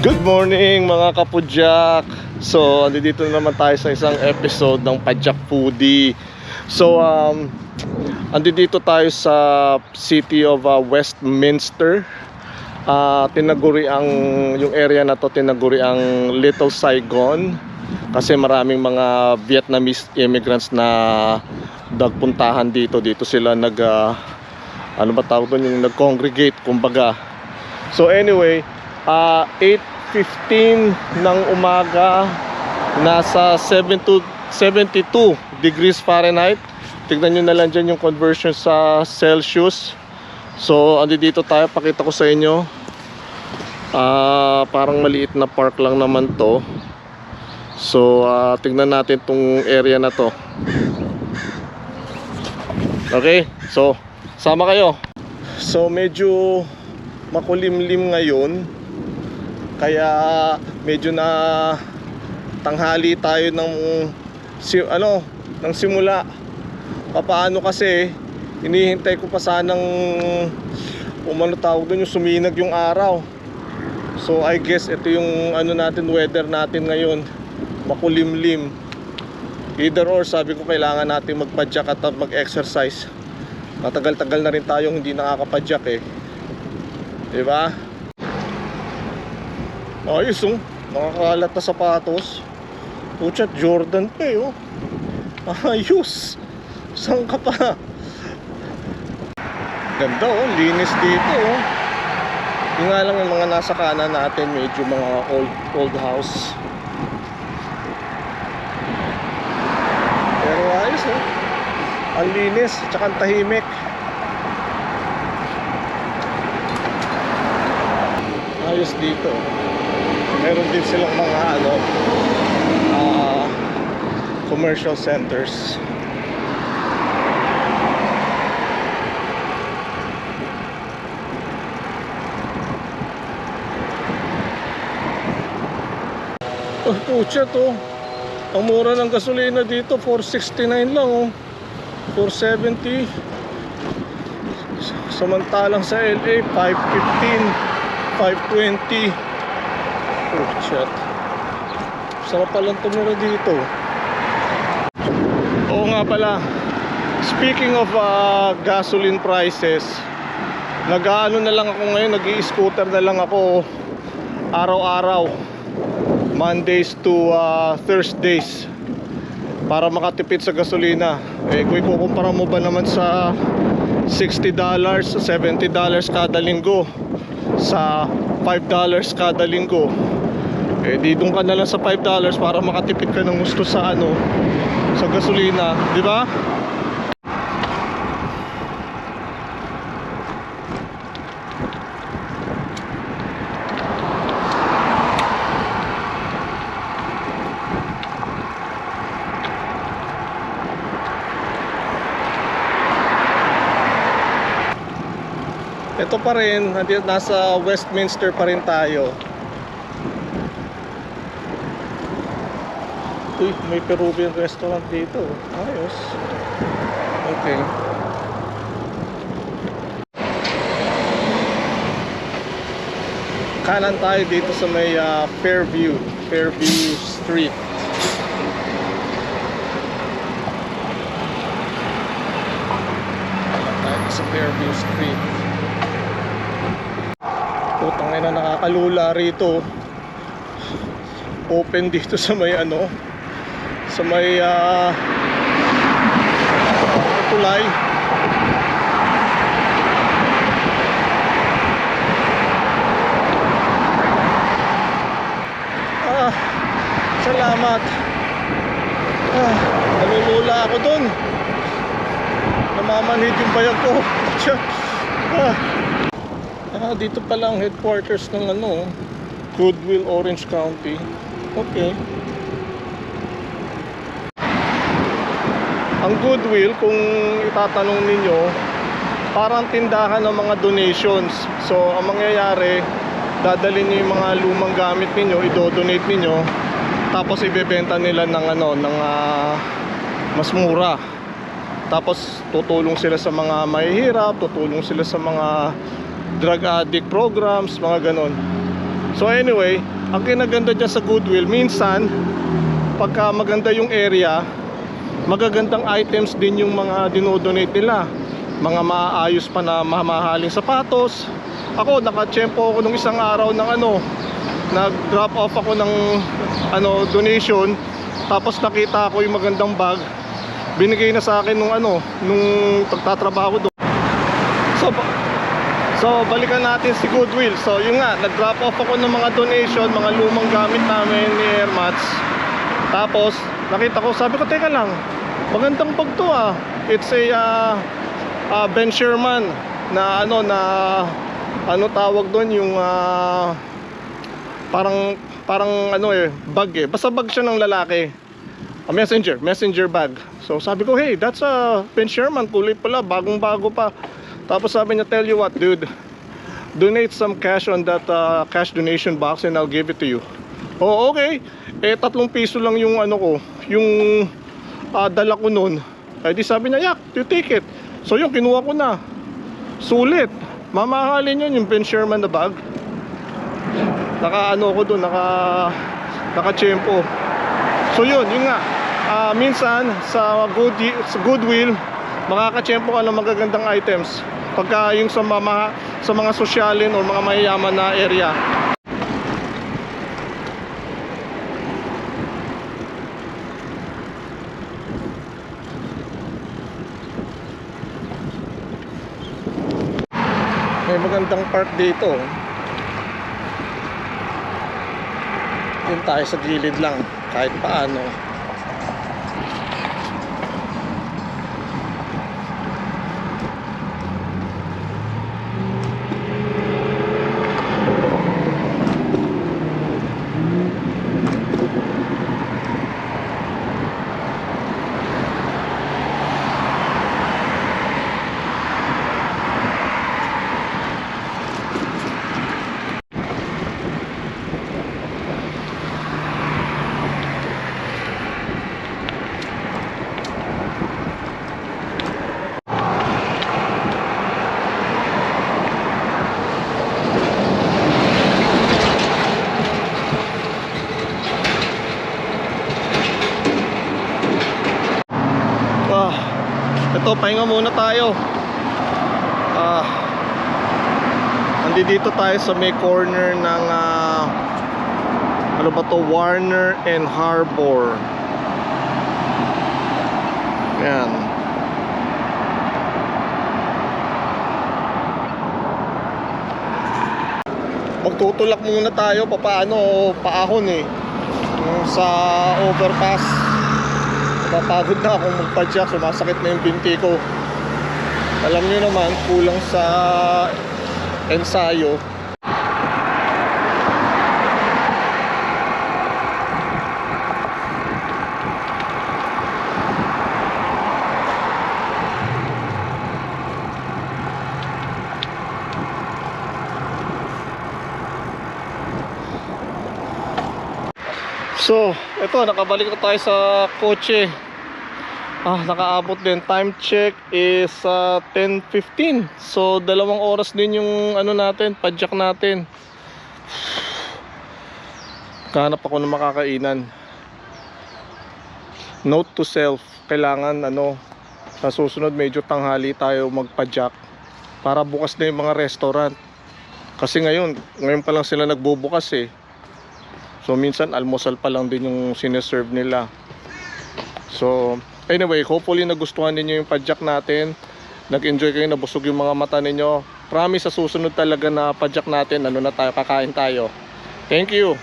Good morning mga kapudyak. So, andito na naman tayo sa isang episode ng Padyak Foodie. So, andito tayo sa city of Westminster. Tinaguri ang yung area na to, tinaguri ang Little Saigon kasi maraming mga Vietnamese immigrants na nagpuntahan dito. Dito sila ano ba tawag doon, yung nag-congregate kumbaga. So anyway, 8:15 ng umaga, nasa 72 degrees Fahrenheit. Tignan nyo na lang dyan yung conversion sa Celsius. So andito tayo, pakita ko sa inyo. Parang maliit na park lang naman to. So tignan natin tong area na to. Okay, so sama kayo. So medyo makulimlim ngayon, kaya medyo na tanghali tayo ng simula. Paano kasi hinihintay ko pa sanang tawag doon, yung suminag yung araw. So I guess ito yung weather natin ngayon, makulimlim. Either or, sabi ko kailangan natin magpadyak at mag-exercise. Matagal-tagal na rin tayong hindi nakakapadyak eh. Diba? Ayos oh, nakakalat na sapatos. Puchat, Jordan pa eh oh. Ayos. Saan ka pa? Ganda oh, linis dito oh. Yung nga lang yung mga nasa kanan natin, medyo mga old house. Pero ayos oh, ang linis, tsaka ang tahimik. Ayos dito. Meron din silang mga commercial centers. Oh, pucha to. Ang mura ng gasolina dito, 469 lang oh. 470. Samantalang sa LA, 515, 520. Oh, shit. Sarap palang tumira dito. Oo nga pala, speaking of gasoline prices, na lang ako ngayon, nag-i-scooter na lang ako araw-araw, Mondays to Thursdays, para makatipid sa gasolina. Kung ikukumpara mo ba naman sa $60, $70 kada linggo, sa $5 kada linggo, di doon ka na lang sa $5 para makatipid ka ng gusto sa sa gasolina, di ba? Ito pa rin, nasa Westminster pa rin tayo. Uy, may Peruvian restaurant dito. Ayos. Okay. Kanan tayo dito sa may Fairview Street. Kanan tayo sa Fairview Street. Putang ina, nakakalula rito. Open dito sa may sa may tulay. Salamat. Nalulula ako dun. Namamanhid yung bayag ko. Dito pa lang headquarters ng Goodwill, Orange County. Okay. Ang Goodwill, kung itatanong ninyo, parang tindahan ng mga donations. So ang mangyayari, dadalhin niyo yung mga lumang gamit niyo, i-donate niyo, tapos ibebenta nila ng mas mura. Tapos tutulong sila sa mga mahihirap, tutulong sila sa mga drug addict programs, mga ganon. So anyway, ang kinaganda dyan sa Goodwill, minsan pagka maganda yung area, magagandang items din yung mga dinodonate nila. Mga maayos pa na mamahaling sapatos. Ako, nakatsyempo ako nung isang araw ng nag-drop off ako ng donation. Tapos nakita ko yung magandang bag. Binigay na sa akin nung pagtatrabaho doon. So balikan natin si Goodwill. So yun nga, nag-drop off ako ng mga donation, mga lumang gamit namin ni Airmats. Tapos nakita ko, sabi ko, teka lang, magandang bag to ah. It's a Ben Sherman na tawag doon, yung parang bag eh. Basta bag siya ng lalaki. Messenger bag. So sabi ko, hey, that's a Ben Sherman, kulay pala, bagong-bago pa. Tapos sabi niya, tell you what, dude, donate some cash on that cash donation box and I'll give it to you. Oh, okay. Eh, 3 piso lang yung yung dala ko nun. Eh di sabi niya, yeah, you take it. So yung kinuha ko na. Sulit. Mamahalin yun yung Ben Sherman na bag. Ko doon, naka-tiyempo. So yun nga. Minsan sa Goodwill, makaka-tiyempo ka ng magagandang items. Pagka yung sa mga sosyalin o mga mayayaman na area. May magandang park dito. Yun tayo sa gilid lang kahit paano. Ito, pahinga muna tayo. Nandito tayo sa may corner ng Warner and Harbor. Yan. Magtutulak muna tayo paahon eh. Sa overpass. Napapagod na akong magpadyak, sumasakit na yung binti ko. Alam nyo naman, kulang sa ensayo. So, ito, nakabalik na tayo sa kotse. Nakaabot din. Time check is 10:15. So, 2 oras din yung natin, padjak natin. Hanap ako ng makakainan. Note to self, kailangan sa susunod medyo tanghali tayo magpadjak para bukas na yung mga restaurant. Kasi ngayon pa lang sila nagbubukas eh. So minsan almusal pa lang din yung sineserve nila. So anyway, hopefully nagustuhan ninyo yung padjak natin. Nag-enjoy kayo, nabusog yung mga mata ninyo. Promise sa susunod talaga na padjak natin, kakain tayo. Thank you.